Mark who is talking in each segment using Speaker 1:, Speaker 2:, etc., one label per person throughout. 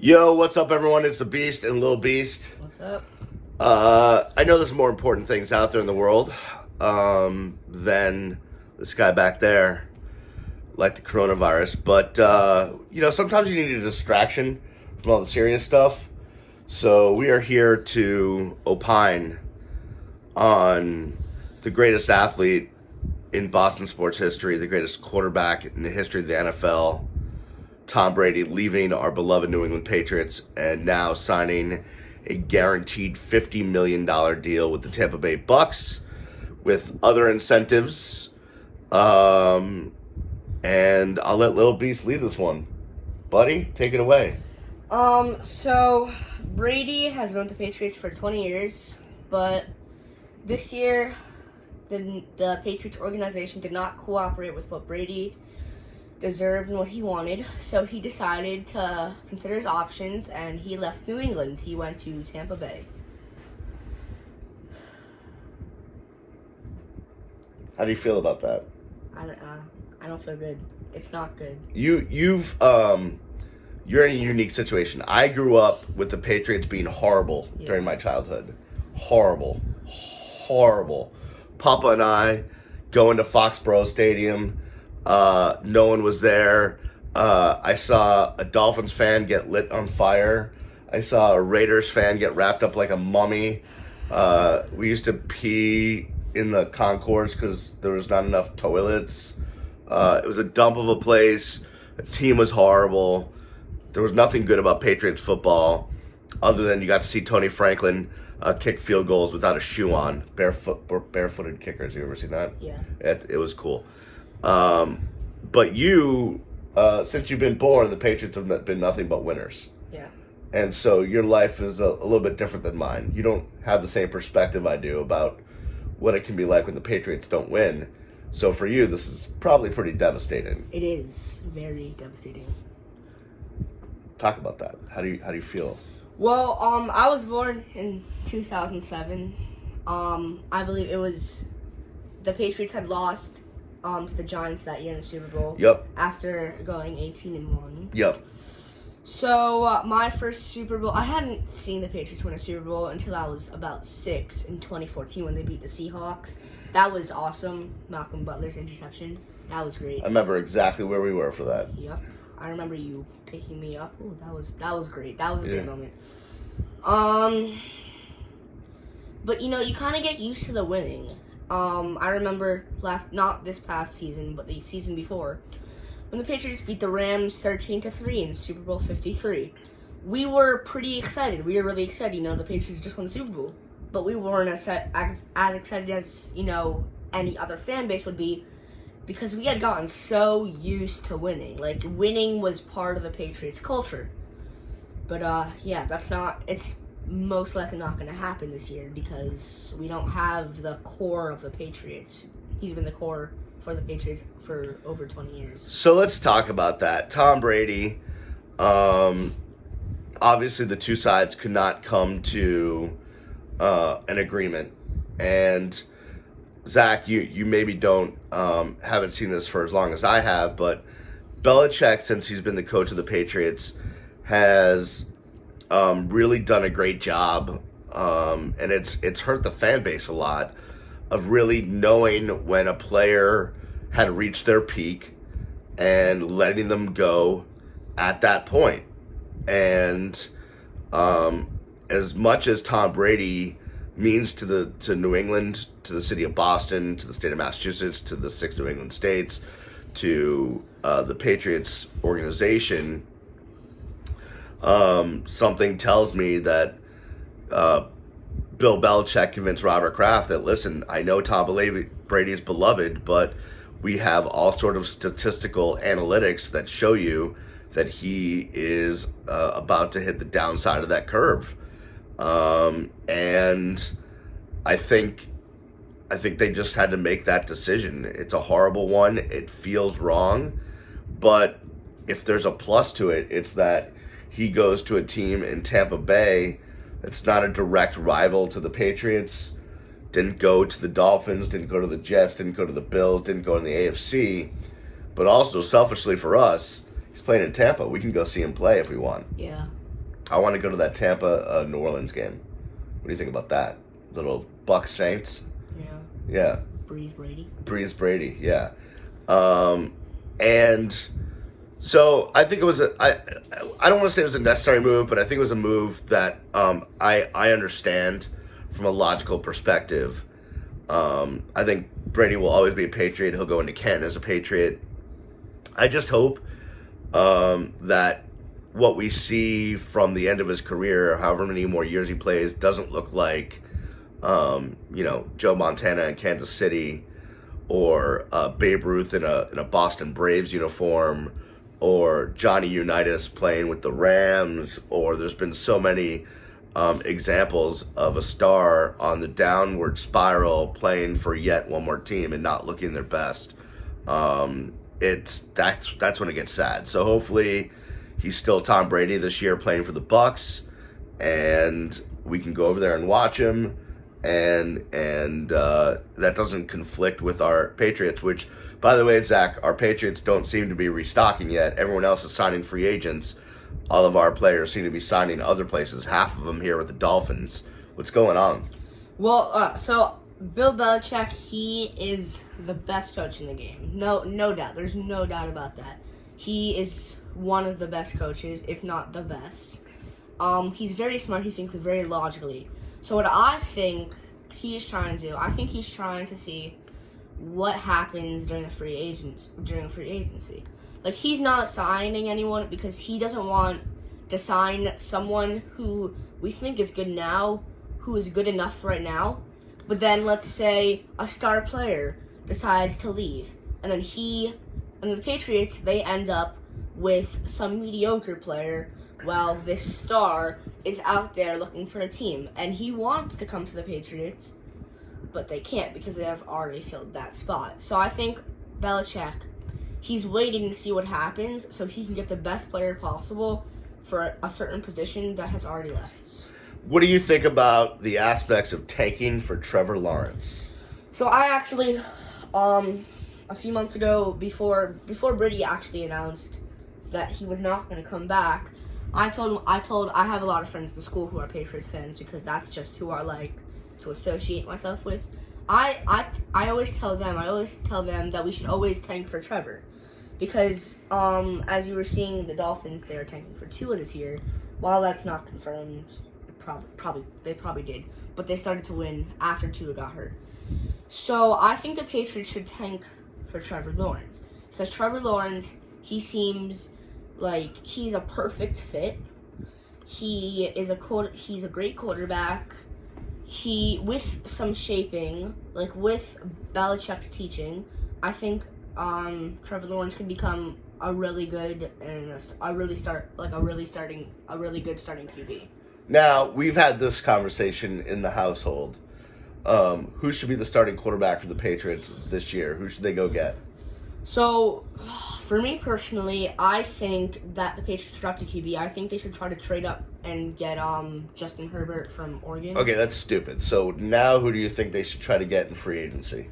Speaker 1: Yo, what's up, everyone? It's the Beast and Lil Beast.
Speaker 2: What's up?
Speaker 1: I know there's more important things out there in the world than this guy back there, like the coronavirus. But, sometimes you need a distraction from all the serious stuff. So we are here to opine on the greatest athlete in Boston sports history, the greatest quarterback in the history of the NFL, Tom Brady, leaving our beloved New England Patriots and now signing a guaranteed $50 million deal with the Tampa Bay Bucks with other incentives. And I'll let Lil Beast lead this one. Buddy, take it away.
Speaker 2: So Brady has been with the Patriots for 20 years, but this year the Patriots organization did not cooperate with what Brady deserved and what he wanted, so he decided to consider his options and he left New England. He went to Tampa Bay.
Speaker 1: How do you feel about that?
Speaker 2: I don't feel good. It's not good.
Speaker 1: You're in a unique situation. I grew up with the Patriots being horrible during my childhood. Horrible. Papa and I going to Foxborough Stadium. No one was there. I saw a Dolphins fan get lit on fire. I saw a Raiders fan get wrapped up like a mummy. We used to pee in the concourse because there was not enough toilets. It was a dump of a place. The team was horrible. There was nothing good about Patriots football other than you got to see Tony Franklin kick field goals without a shoe on. Barefooted kickers. You ever seen that?
Speaker 2: Yeah.
Speaker 1: It was cool. But you, since you've been born, the Patriots have been nothing but winners.
Speaker 2: Yeah.
Speaker 1: And so your life is a little bit different than mine. You don't have the same perspective I do about what it can be like when the Patriots don't win. So for you, this is probably pretty devastating.
Speaker 2: It is very devastating.
Speaker 1: Talk about that. How do you feel?
Speaker 2: Well, I was born in 2007. I believe it was the Patriots had lost to the Giants that year in the Super Bowl.
Speaker 1: Yep.
Speaker 2: After going 18-1.
Speaker 1: Yep.
Speaker 2: So my first Super Bowl, I hadn't seen the Patriots win a Super Bowl until I was about 6 in 2014 when they beat the Seahawks. That was awesome. Malcolm Butler's interception. That was great.
Speaker 1: I remember exactly where we were for that.
Speaker 2: Yep. I remember you picking me up. Oh, that was great. That was a great moment. But you kind of get used to the winning. I remember not this past season, but the season before, when the Patriots beat the Rams 13-3 in Super Bowl 53. We were pretty excited. We were really excited. The Patriots just won the Super Bowl. But we weren't as excited as, any other fan base would be because we had gotten so used to winning. Like, winning was part of the Patriots culture. But, it's most likely not going to happen this year because we don't have the core of the Patriots. He's been the core for the Patriots for over 20 years.
Speaker 1: So let's talk about that. Tom Brady, obviously the two sides could not come to an agreement. And Zach, you maybe haven't seen this for as long as I have, but Belichick, since he's been the coach of the Patriots, has really done a great job, and it's hurt the fan base a lot of really knowing when a player had reached their peak and letting them go at that point. And as much as Tom Brady means to New England, to the city of Boston, to the state of Massachusetts, to the 6 New England states, to the Patriots organization, something tells me that Bill Belichick convinced Robert Kraft that, listen, I know Tom Brady is beloved, but we have all sort of statistical analytics that show you that he is about to hit the downside of that curve. And I think they just had to make that decision. It's a horrible one. It feels wrong. But if there's a plus to it, it's that he goes to a team in Tampa Bay that's not a direct rival to the Patriots, didn't go to the Dolphins, didn't go to the Jets, didn't go to the Bills, didn't go in the AFC. But also, selfishly for us, he's playing in Tampa. We can go see him play if we want.
Speaker 2: Yeah.
Speaker 1: I want to go to that Tampa New Orleans game. What do you think about that? Little Bucks Saints.
Speaker 2: Yeah.
Speaker 1: Yeah.
Speaker 2: Breeze
Speaker 1: Brady. Yeah. And so I think it was I don't want to say it was a necessary move, but I think it was a move that I understand from a logical perspective. I think Brady will always be a Patriot. He'll go into Canton as a Patriot. I just hope that what we see from the end of his career, however many more years he plays, doesn't look like Joe Montana in Kansas City, or Babe Ruth in a Boston Braves uniform, or Johnny Unitas playing with the Rams, or there's been so many examples of a star on the downward spiral playing for yet one more team and not looking their best. That's when it gets sad. So hopefully he's still Tom Brady this year playing for the Bucks, and we can go over there and watch him, and that doesn't conflict with our Patriots, which, by the way, Zach, our Patriots don't seem to be restocking yet. Everyone else is signing free agents. All of our players seem to be signing other places, half of them here with the Dolphins. What's going on?
Speaker 2: Well, so Bill Belichick, he is the best coach in the game. No doubt. There's no doubt about that. He is one of the best coaches, if not the best. He's very smart. He thinks very logically. So what I think he is trying to do, I think he's trying to see what happens during free agency. Like, he's not signing anyone because he doesn't want to sign someone who we think is good now, who is good enough right now. But then, let's say a star player decides to leave, and then the Patriots, they end up with some mediocre player while this star is out there looking for a team. And he wants to come to the Patriots, but they can't because they have already filled that spot. So I think Belichick, he's waiting to see what happens so he can get the best player possible for a certain position that has already left.
Speaker 1: What do you think about the aspects of tanking for Trevor Lawrence?
Speaker 2: So I actually, a few months ago, before Brady actually announced that he was not going to come back, I have a lot of friends at the school who are Patriots fans because that's just who I like to associate myself with. I always tell them that we should always tank for Trevor, because as you were seeing the Dolphins, they are tanking for Tua this year. While that's not confirmed, they probably did, but they started to win after Tua got hurt. So I think the Patriots should tank for Trevor Lawrence, because Trevor Lawrence, he seems like he's a perfect fit. He's a great quarterback. With some shaping, like with Belichick's teaching, I think Trevor Lawrence can become a really good and a really good starting QB.
Speaker 1: Now, we've had this conversation in the household. Who should be the starting quarterback for the Patriots this year? Who should they go get?
Speaker 2: So, for me personally, I think that the Patriots should draft a QB. I think they should try to trade up and get Justin Herbert from Oregon.
Speaker 1: Okay, that's stupid. So now who do you think they should try to get in free agency?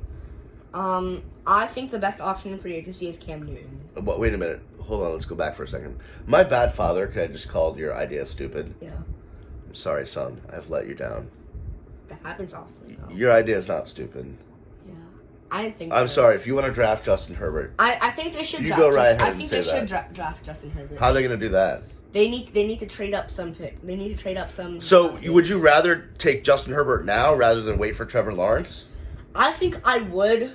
Speaker 2: I think the best option in free agency is Cam Newton.
Speaker 1: But wait a minute. Hold on, let's go back for a second. My bad, father. Could I just call your idea stupid?
Speaker 2: Yeah.
Speaker 1: I'm sorry, son. I've let you down.
Speaker 2: That happens often, though.
Speaker 1: Your idea is not stupid.
Speaker 2: I didn't think
Speaker 1: I'm sorry, if you want to draft Justin Herbert.
Speaker 2: I think they should
Speaker 1: draft
Speaker 2: Justin Herbert.
Speaker 1: How are they going to do that?
Speaker 2: They need to trade up some pick. They need to trade up some.
Speaker 1: So, would you rather take Justin Herbert now rather than wait for Trevor Lawrence?
Speaker 2: I think I would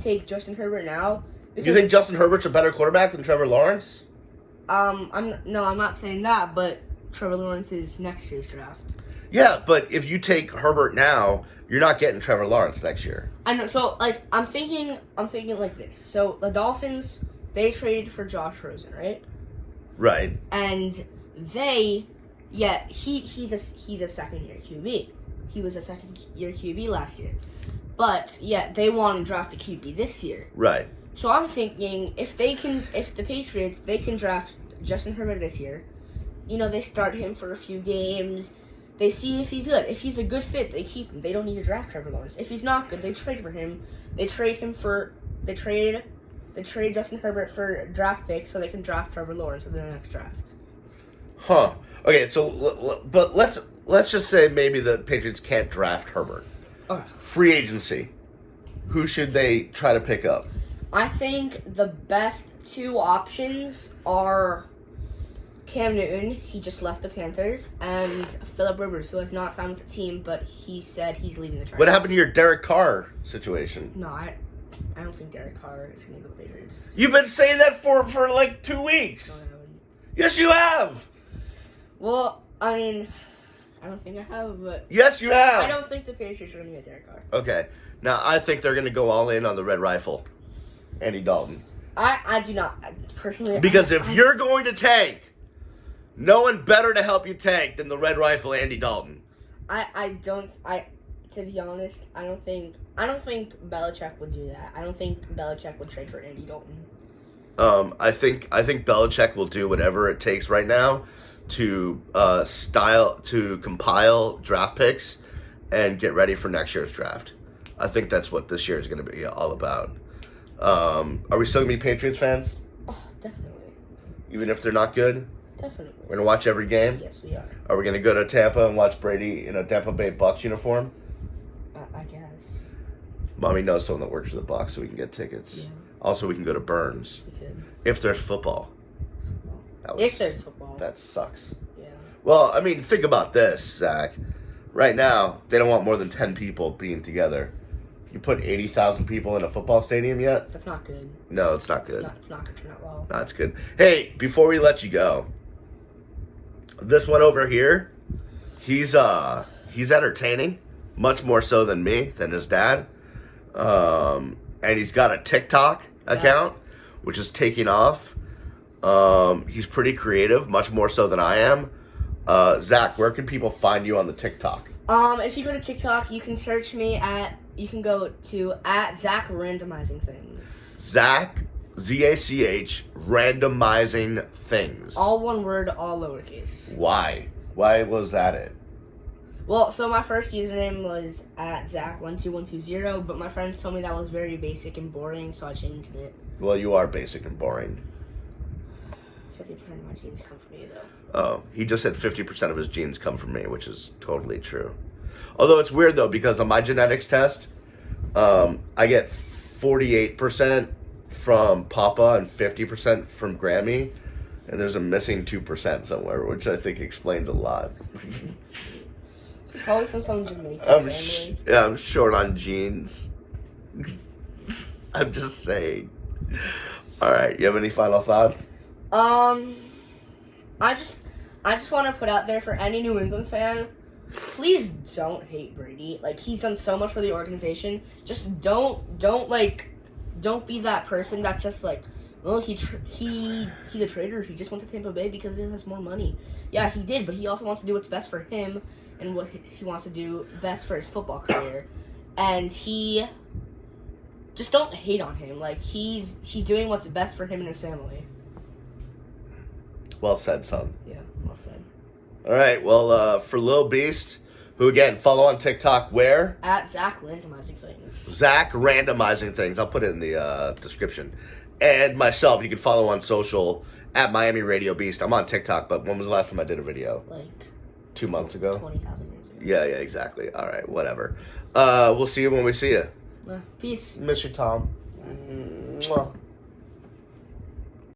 Speaker 2: take Justin Herbert now.
Speaker 1: Do you think Justin Herbert's a better quarterback than Trevor Lawrence?
Speaker 2: I'm not saying that, but Trevor Lawrence is next year's draft.
Speaker 1: Yeah, but if you take Herbert now, you're not getting Trevor Lawrence next year.
Speaker 2: I know. So, I'm thinking like this. So the Dolphins, they traded for Josh Rosen, right?
Speaker 1: Right.
Speaker 2: And he's a second year QB. He was a second year QB last year, but they want to draft a QB this year.
Speaker 1: Right.
Speaker 2: So I'm thinking if the Patriots, they can draft Justin Herbert this year. They start him for a few games. They see if he's good. If he's a good fit, they keep him. They don't need to draft Trevor Lawrence. If he's not good, they trade for him. They trade Justin Herbert for draft picks so they can draft Trevor Lawrence in the next draft.
Speaker 1: Huh. Okay, so but let's just say maybe the Patriots can't draft Herbert.
Speaker 2: Okay.
Speaker 1: Free agency. Who should they try to pick up?
Speaker 2: I think the best two options are Cam Newton, he just left the Panthers, and Phillip Rivers, who has not signed with the team, but he said he's leaving the Chargers.
Speaker 1: What happened to your Derek Carr situation?
Speaker 2: No, I don't think Derek Carr is going to go to the Patriots.
Speaker 1: You've been saying that for like 2 weeks.
Speaker 2: No, I haven't.
Speaker 1: Yes, you have.
Speaker 2: Well, I mean, I don't think I have, but
Speaker 1: Yes, you have.
Speaker 2: I don't think the Patriots are going to get Derek Carr.
Speaker 1: Okay. Now, I think they're going to go all in on the Red Rifle, Andy Dalton.
Speaker 2: I do not, personally.
Speaker 1: Because if you're going to tank, no one better to help you tank than the Red Rifle, Andy Dalton.
Speaker 2: To be honest, I don't think Belichick would do that. I don't think Belichick would trade for Andy Dalton.
Speaker 1: I think Belichick will do whatever it takes right now to compile draft picks and get ready for next year's draft. I think that's what this year is going to be all about. Are we still going to be Patriots fans?
Speaker 2: Oh, definitely.
Speaker 1: Even if they're not good?
Speaker 2: Definitely.
Speaker 1: We're going to watch every game?
Speaker 2: Yes, we are.
Speaker 1: Are we going to go to Tampa and watch Brady in a Tampa Bay Bucks uniform?
Speaker 2: I guess.
Speaker 1: Mommy knows someone that works for the Bucks, so we can get tickets.
Speaker 2: Yeah.
Speaker 1: Also, we can go to Burns.
Speaker 2: We could.
Speaker 1: If there's football.
Speaker 2: If there's football.
Speaker 1: That sucks.
Speaker 2: Yeah.
Speaker 1: Well, I mean, think about this, Zach. Right now, they don't want more than 10 people being together. You put 80,000 people in a football stadium yet?
Speaker 2: That's not good.
Speaker 1: No, it's not good.
Speaker 2: It's not going to turn out well.
Speaker 1: That's good. Hey, before we let you go, this one over here, he's entertaining, much more so than me, than his dad. And he's got a TikTok account, which is taking off. He's pretty creative, much more so than I am. Zach, where can people find you on the TikTok?
Speaker 2: If you go to TikTok, you can search me you can go to @Zach Randomizing Things.
Speaker 1: Zach, ZACH, randomizing things.
Speaker 2: All one word, all lowercase.
Speaker 1: Why? Why was that it?
Speaker 2: Well, so my first username was @Zach12120, but my friends told me that was very basic and boring, so I changed it.
Speaker 1: Well, you are basic and boring.
Speaker 2: 50% of my genes come from me, though.
Speaker 1: Oh, he just said 50% of his genes come from me, which is totally true. Although it's weird, though, because on my genetics test, I get 48% from Papa and 50% from Grammy, and there's a missing 2% somewhere, which I think explains a lot.
Speaker 2: Probably from some Jamaican family.
Speaker 1: I'm short on genes. I'm just saying. All right, you have any final thoughts?
Speaker 2: I just want to put out there for any New England fan, please don't hate Brady. Like, he's done so much for the organization. Just don't be that person that's just like, well, he's a traitor. He just went to Tampa Bay because he has more money. Yeah, he did, but he also wants to do what's best for him and what he wants to do best for his football career. And just don't hate on him. Like, he's doing what's best for him and his family.
Speaker 1: Well said, son.
Speaker 2: Yeah, well said.
Speaker 1: All right, well, for Lil Beast, who, again, follow on TikTok where?
Speaker 2: @Zach Randomizing Things.
Speaker 1: Zach Randomizing Things. I'll put it in the description. And myself, you can follow on social @Miami Radio Beast. I'm on TikTok, but when was the last time I did a video?
Speaker 2: Like
Speaker 1: 2 months ago?
Speaker 2: 20,000 years ago.
Speaker 1: Yeah, exactly. All right, whatever. We'll see you when we see you.
Speaker 2: Peace.
Speaker 1: Miss you, Tom. Mwah.